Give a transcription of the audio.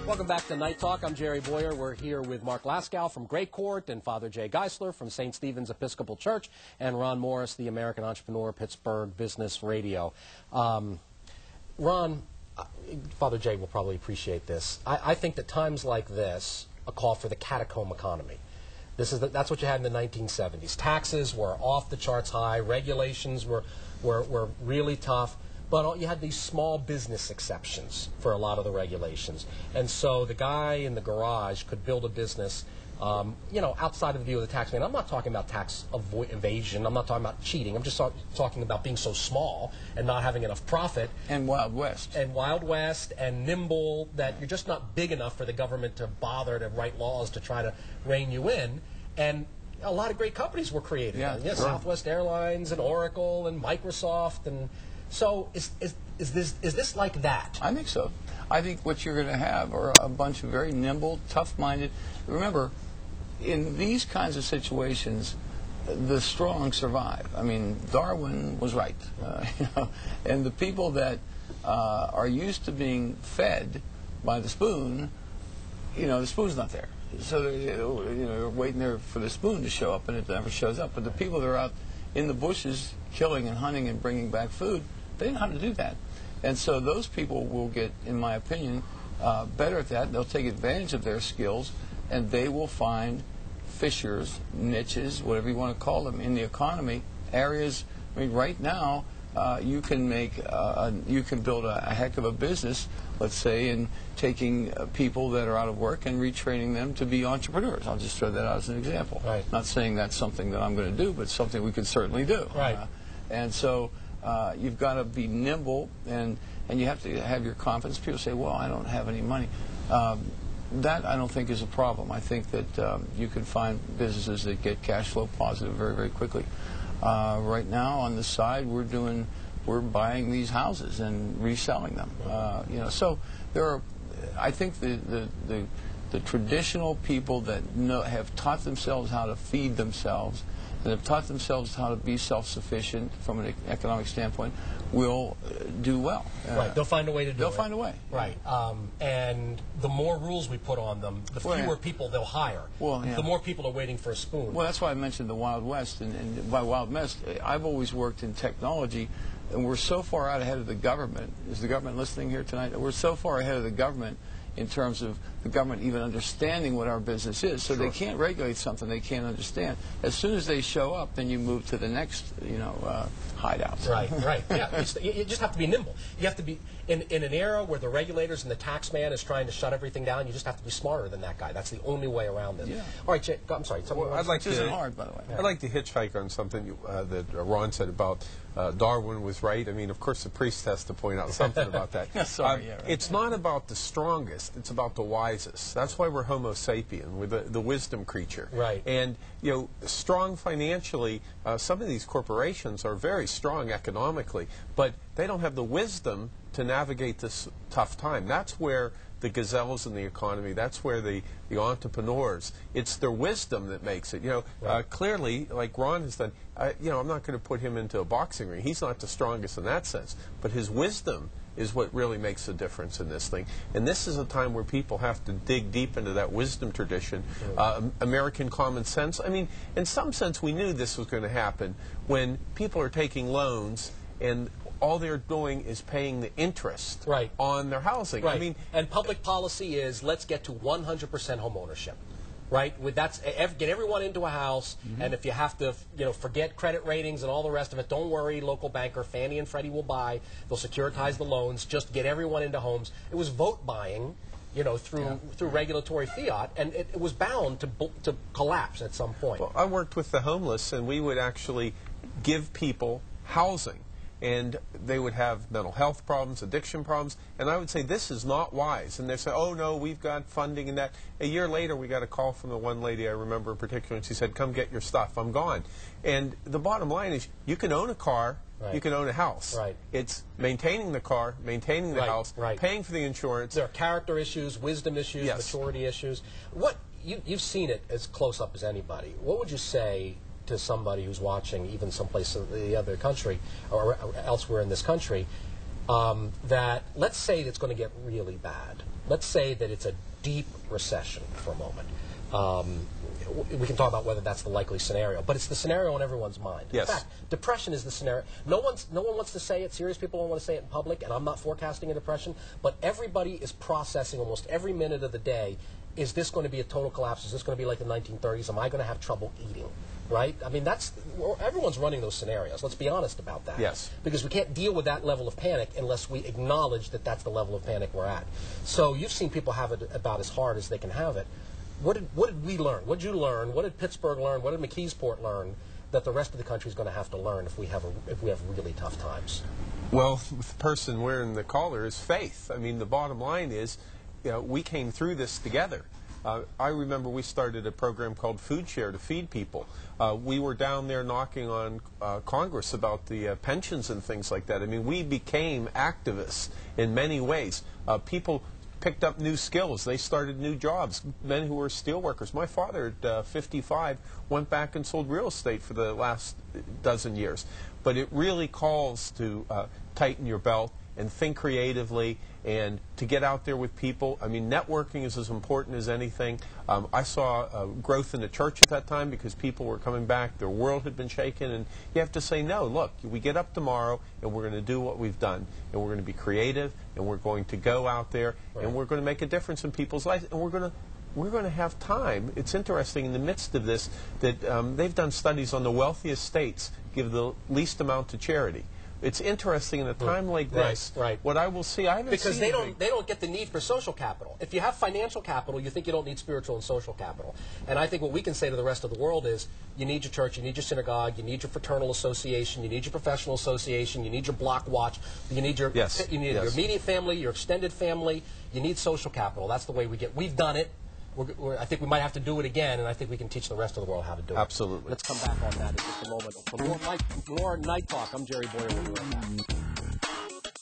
Welcome back to Night Talk. I'm Jerry Bowyer. We're here with Mark Laskow from Great Court and Father Jay Geisler from St. Stephen's Episcopal Church and Ron Morris, the American Entrepreneur, Pittsburgh Business Radio. Ron, Father Jay will probably appreciate this. I think that times like this, a call for the catacomb economy. That's what you had in the 1970s. Taxes were off the charts high. Regulations were really tough. But you had these small business exceptions for a lot of the regulations. And so the guy in the garage could build a business, outside of the view of the tax man. I'm not talking about tax evasion. I'm not talking about cheating. I'm just talking about being so small and not having enough profit. And Wild West. And Wild West and nimble, that you're just not big enough for the government to bother to write laws to try to rein you in. And a lot of great companies were created. Yeah, sure. Southwest Airlines and Oracle and Microsoft and... So is this like that? I think so. I think what you're going to have are a bunch of very nimble, tough-minded. Remember, in these kinds of situations, the strong survive. I mean, Darwin was right. And the people that are used to being fed by the spoon, the spoon's not there. So they're waiting there for the spoon to show up, and it never shows up. But the people that are out in the bushes killing and hunting and bringing back food, they know how to do that. And so those people will get, in my opinion, better at that. They'll take advantage of their skills, and they will find fissures, niches, whatever you want to call them, in the economy, areas. I mean, right now, you can build a heck of a business, let's say, in taking people that are out of work and retraining them to be entrepreneurs. I'll just throw that out as an example. Right. Not saying that's something that I'm going to do, but something we could certainly do. Right. And so you've got to be nimble, and you have to have your confidence. People say, well, I don't have any money. That I don't think is a problem. I think that you can find businesses that get cash flow positive very, very quickly. Right now, on the side, we're buying these houses and reselling them. So there are. I think the traditional people that have taught themselves how to feed themselves, and have taught themselves how to be self-sufficient from an economic standpoint, will do well. Right. They'll find a way to do it. They'll find a way. Right. And the more rules we put on them, the fewer people they'll hire. The more people are waiting for a spoon. Well, that's why I mentioned the Wild West. And by Wild West, I've always worked in technology, and we're so far out ahead of the government. Is the government listening here tonight? We're so far ahead of the government in terms of the government even understanding what our business is. So they can't regulate something they can't understand. As soon as they show up, then you move to the next, hideout. Right, right. Yeah, you just have to be nimble. You have to be, in an era where the regulators and the tax man is trying to shut everything down, you just have to be smarter than that guy. That's the only way around it. Yeah. All right, Jay, I'm sorry. Well, I'd like This isn't hard, by the way. I'd like to hitchhike on something that Ron said about Darwin was right. I mean, of course, the priest has to point out something about that. Sorry, yeah, right. It's not about the strongest. It's about the wisest. That's why we're Homo sapien. We're the wisdom creature. Right. And, strong financially, some of these corporations are very strong economically, but they don't have the wisdom to navigate this tough time. That's where the gazelles in the economy, that's where the entrepreneurs, it's their wisdom that makes it. Clearly, like Ron has done, I'm not going to put him into a boxing ring. He's not the strongest in that sense, but his wisdom is what really makes a difference in this thing. And this is a time where people have to dig deep into that wisdom tradition, American common sense. I mean, in some sense, we knew this was going to happen when people are taking loans and all they're doing is paying the interest on their housing. Right. I mean, and public policy is let's get to 100% home ownership. Right? Get everyone into a house, and if you have to, forget credit ratings and all the rest of it, don't worry, local banker, Fannie and Freddie will buy. They'll securitize the loans. Just get everyone into homes. It was vote buying, through regulatory fiat, and it was bound to collapse at some point. Well, I worked with the homeless, and we would actually give people housing. And they would have mental health problems, addiction problems, and I would say, this is not wise. And they say, oh, no, we've got funding and that. A year later, we got a call from the one lady I remember in particular, and she said, come get your stuff, I'm gone. And the bottom line is, you can own a car, you can own a house. Right. It's maintaining the car, maintaining the house, paying for the insurance. There are character issues, wisdom issues, maturity issues. You've seen it as close up as anybody. What would you say to somebody who's watching, even someplace in the other country or elsewhere in this country, that let's say it's going to get really bad. Let's say that it's a deep recession for a moment. We can talk about whether that's the likely scenario, but it's the scenario on everyone's mind. Yes. In fact, depression is the scenario. No one wants to say it. Serious people don't want to say it in public, and I'm not forecasting a depression, but everybody is processing almost every minute of the day. Is this going to be a total collapse? Is this going to be like the 1930s? Am I going to have trouble eating? Right? I mean, everyone's running those scenarios. Let's be honest about that. Yes. Because we can't deal with that level of panic unless we acknowledge that that's the level of panic we're at. So you've seen people have it about as hard as they can have it. What did we learn? What did you learn? What did Pittsburgh learn? What did McKeesport learn that the rest of the country is going to have to learn if we have really tough times? Well, the person wearing the collar is faith. I mean, the bottom line is, we came through this together. I remember we started a program called Food Share to feed people. We were down there knocking on Congress about the pensions and things like that. I mean, we became activists in many ways. People picked up new skills. They started new jobs. Men who were steel workers. My father, at 55, went back and sold real estate for the last dozen years. But it really calls to tighten your belt and think creatively and to get out there with people. I mean, networking is as important as anything. I saw growth in the church at that time because people were coming back. Their world had been shaken, and you have to say, no, look, we get up tomorrow, and we're going to do what we've done, and we're going to be creative, and we're going to go out there, and we're going to make a difference in people's lives, and we're going to have time. It's interesting in the midst of this that they've done studies on the wealthiest states give the least amount to charity. It's interesting in a time like this. Right. What I will see, I haven't because seen they don't get the need for social capital. If you have financial capital, you think you don't need spiritual and social capital. And I think what we can say to the rest of the world is, you need your church, you need your synagogue, you need your fraternal association, you need your professional association, you need your block watch, you need your your immediate family, your extended family. You need social capital. That's the way we get. We've done it. I think we might have to do it again, and I think we can teach the rest of the world how to do it. Absolutely. Let's come back on that in just a moment. For more Night Talk, I'm Jerry Bowyer. We'll be right back.